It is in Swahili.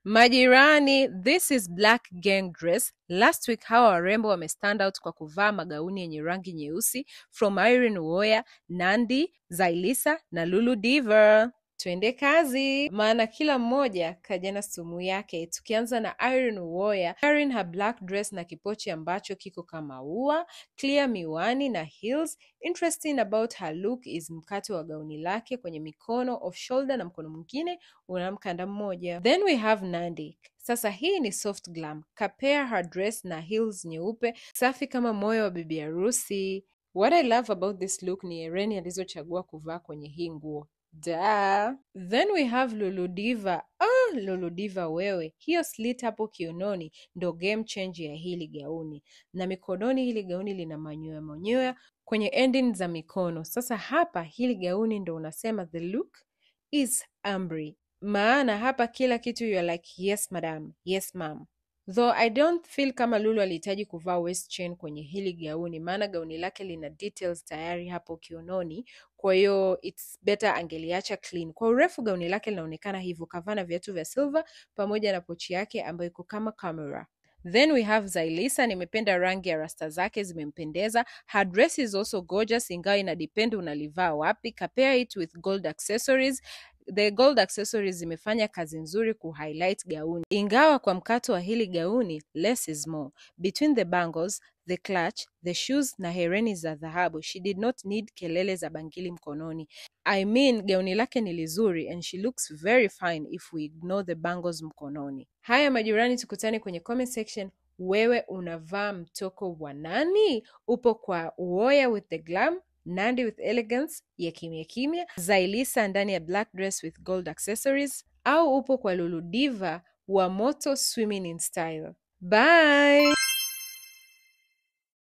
Majirani, this is Black Gang Dress. Last week hawa warembo wamestand out kwa kuvaa magauni yenye rangi nyeusi from Irene Uwoya, Nandy, Zaiylissa na Lulu Diva. Twende kazi, maana kila mmoja kaja na sumu yake. Tukianza na Irene Uwoya, Irene her black dress na kipochi ambacho kiko kama ua, clear miwani na heels. Interesting about her look is mkato wa gauni lake kwenye mikono, off shoulder na mkono mwingine una mkanda mmoja. Then we have Nandy. Sasa hii ni soft glam. Kapea her dress na heels nyeupe, safi kama moyo wa bibi harusi. What I love about this look ni hereni alizochagua kuvaa kwenye hii nguo. Da. Then we have Lulu Diva. Lulu Diva wewe, hiyo slit hapo kiunoni ndo game change ya hili gauni, na mikononi hili gauni lina manyoya kwenye ending za mikono. Sasa hapa hili gauni ndo unasema the look is ambre, maana hapa kila kitu you're like yes madam, yes ma'am. Though I don't feel kama Lulu alihitaji kuvaa waist chain kwenye hili gauni, maana gauni lake lina details tayari hapo kiunoni, kwa hiyo it's better angeliacha clean. Kwa urefu gauni lake linaonekana hivyo, kavaa na viatu vya silver pamoja na pochi yake ambayo iko kama camera. Then we have Zaiylissa. Nimependa rangi ya rasta zake, zimempendeza. Her dress is also gorgeous, ingawa ina depend unalivaa wapi. Compare it with gold accessories. The gold accessories zimefanya kazi nzuri kuhighlight gauni, ingawa kwa mkato wa hili gauni less is more. Between the bangles, the clutch, the shoes na hereni za dhahabu, she did not need kelele za bangili mkononi. I mean, gauni lake ni lizuri and she looks very fine if we ignore the bangles mkononi. Haya majirani, tukutane kwenye comment section. Wewe unavaa mtoko wa nani? Upo kwa Uwoya with the glam, Nandy with elegance ya kimya kimya, Zaiylissa ndani ya black dress with gold accessories, au upo kwa Lulu Diva wa moto swimming in style? Bye!